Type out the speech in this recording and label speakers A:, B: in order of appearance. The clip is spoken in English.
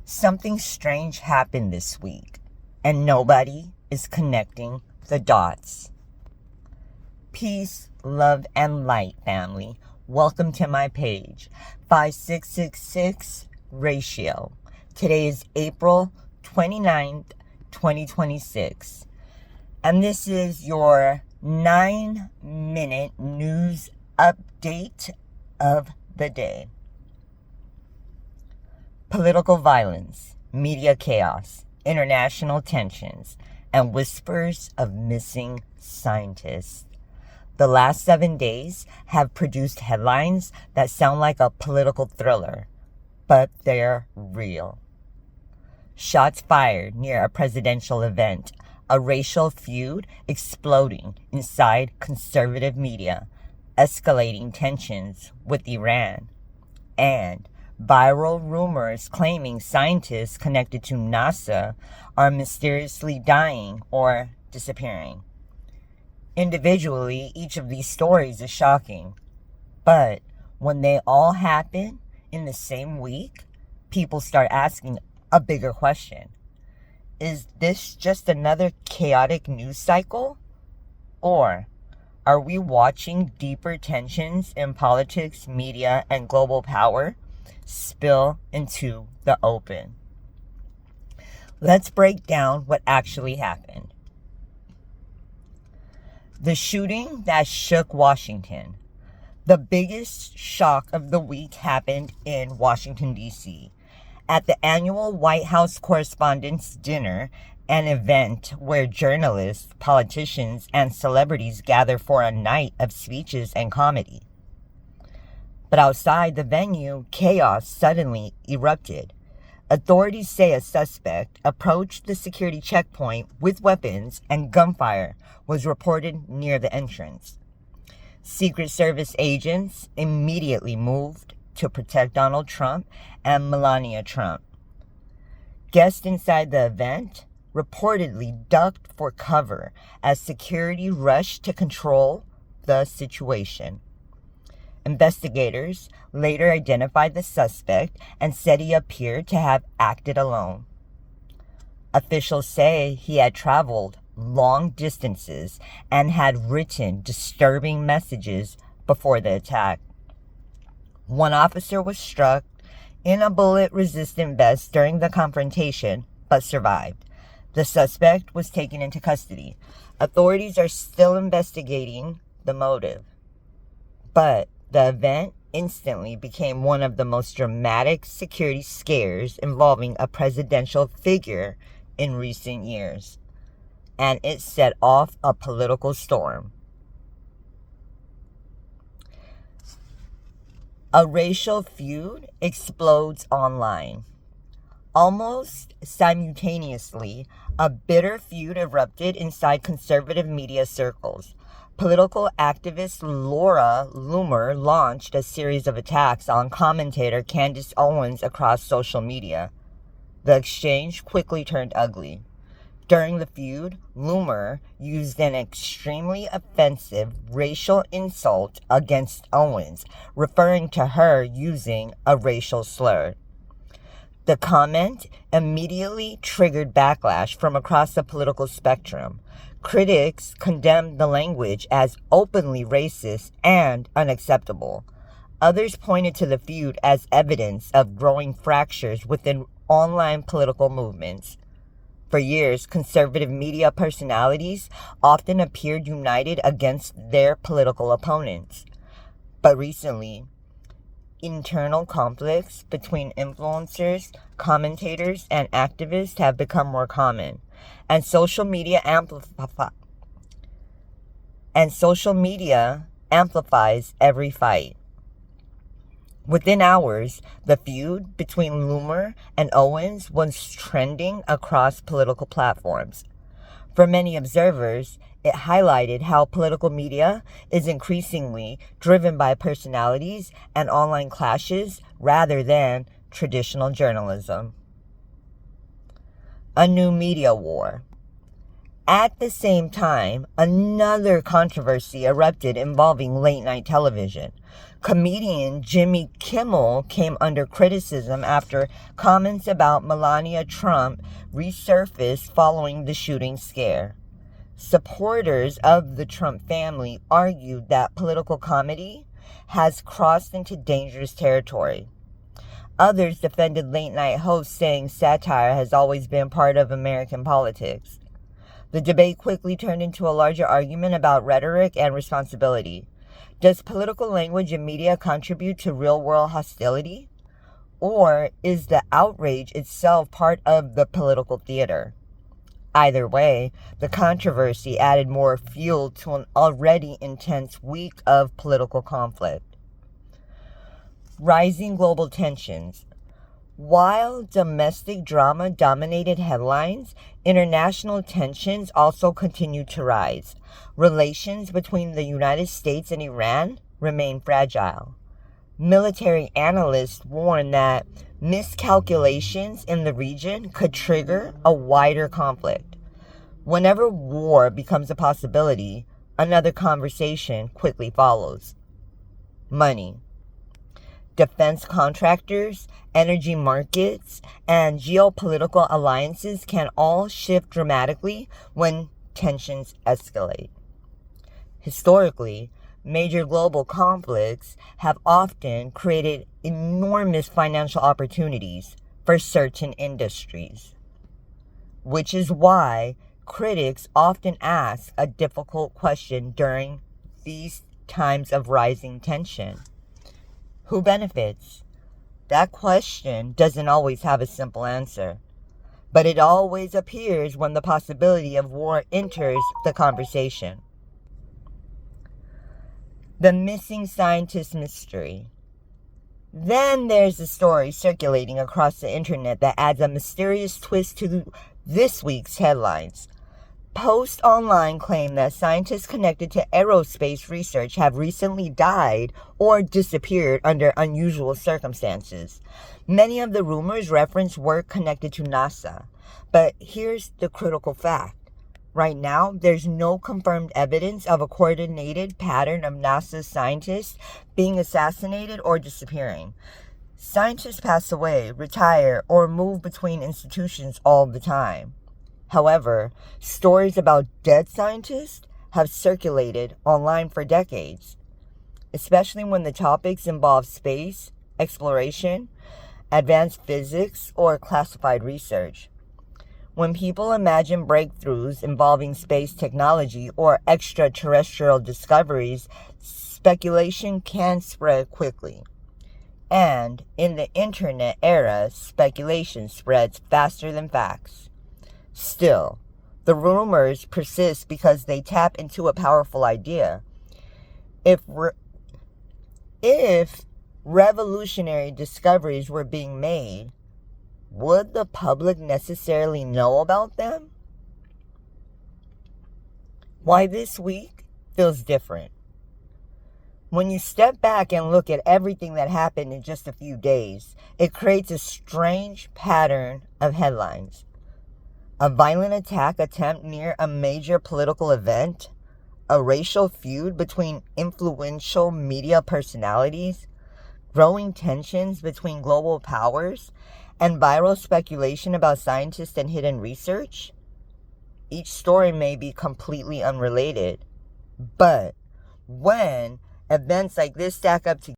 A: Something strange happened this week, and nobody is connecting the dots. Peace, love, and light, family. Welcome to my page, 5666 Ratio. Today is April 29th, 2026, and this is your 9-minute news update of the day. Political violence, media chaos, international tensions, and whispers of missing scientists. The last 7 days have produced headlines that sound like a political thriller, but they're real. Shots fired near a presidential event, a racial feud exploding inside conservative media, escalating tensions with Iran, and viral rumors claiming scientists connected to NASA are mysteriously dying or disappearing. Individually, each of these stories is shocking, but when they all happen in the same week, people start asking a bigger question. Is this just another chaotic news cycle? Or are we watching deeper tensions in politics, media, and global power spill into the open? Let's break down what actually happened. The shooting that shook Washington. The biggest shock of the week happened in Washington, D.C. At the annual White House Correspondents' Dinner, an event where journalists, politicians, and celebrities gather for a night of speeches and comedy. But outside the venue, chaos suddenly erupted. Authorities say a suspect approached the security checkpoint with weapons, and gunfire was reported near the entrance. Secret Service agents immediately moved to protect Donald Trump and Melania Trump. Guests inside the event reportedly ducked for cover as security rushed to control the situation. Investigators later identified the suspect and said he appeared to have acted alone. Officials say he had traveled long distances and had written disturbing messages before the attack. One officer was struck in a bullet-resistant vest during the confrontation, but survived. The suspect was taken into custody. Authorities are still investigating the motive. But the event instantly became one of the most dramatic security scares involving a presidential figure in recent years. And it set off a political storm. A racial feud explodes online. Almost simultaneously, a bitter feud erupted inside conservative media circles. Political activist Laura Loomer launched a series of attacks on commentator Candace Owens across social media. The exchange quickly turned ugly. During the feud, Loomer used an extremely offensive racial insult against Owens, referring to her using a racial slur. The comment immediately triggered backlash from across the political spectrum. Critics condemned the language as openly racist and unacceptable. Others pointed to the feud as evidence of growing fractures within online political movements. For years, conservative media personalities often appeared united against their political opponents. But recently, internal conflicts between influencers, commentators, and activists have become more common, and social media amplifies every fight. Within hours, the feud between Loomer and Owens was trending across political platforms. For many observers, it highlighted how political media is increasingly driven by personalities and online clashes rather than traditional journalism. A new media war. At the same time, another controversy erupted involving late-night television. Comedian Jimmy Kimmel came under criticism after comments about Melania Trump resurfaced following the shooting scare. Supporters of the Trump family argued that political comedy has crossed into dangerous territory. Others defended late-night hosts, saying satire has always been part of American politics. The debate quickly turned into a larger argument about rhetoric and responsibility. Does political language in media contribute to real-world hostility? Or is the outrage itself part of the political theater? Either way, the controversy added more fuel to an already intense week of political conflict. Rising global tensions. While domestic drama dominated headlines, international tensions also continued to rise. Relations between the United States and Iran remain fragile. Military analysts warn that miscalculations in the region could trigger a wider conflict. Whenever war becomes a possibility, another conversation quickly follows. Money. Defense contractors, energy markets, and geopolitical alliances can all shift dramatically when tensions escalate. Historically, major global conflicts have often created enormous financial opportunities for certain industries, which is why critics often ask a difficult question during these times of rising tension. Who benefits? That question doesn't always have a simple answer, but it always appears when the possibility of war enters the conversation. The missing scientist mystery. Then there's a story circulating across the internet that adds a mysterious twist to this week's headlines. Posts online claim that scientists connected to aerospace research have recently died or disappeared under unusual circumstances. Many of the rumors reference work connected to NASA. But here's the critical fact. Right now, there's no confirmed evidence of a coordinated pattern of NASA scientists being assassinated or disappearing. Scientists pass away, retire, or move between institutions all the time. However, stories about dead scientists have circulated online for decades, especially when the topics involve space, exploration, advanced physics, or classified research. When people imagine breakthroughs involving space technology or extraterrestrial discoveries, speculation can spread quickly. And in the internet era, speculation spreads faster than facts. Still, the rumors persist because they tap into a powerful idea. If revolutionary discoveries were being made, would the public necessarily know about them? Why this week feels different. When you step back and look at everything that happened in just a few days, it creates a strange pattern of headlines. A violent attack attempt near a major political event, a racial feud between influential media personalities, growing tensions between global powers, and viral speculation about scientists and hidden research. Each story may be completely unrelated, but when events like this stack up together,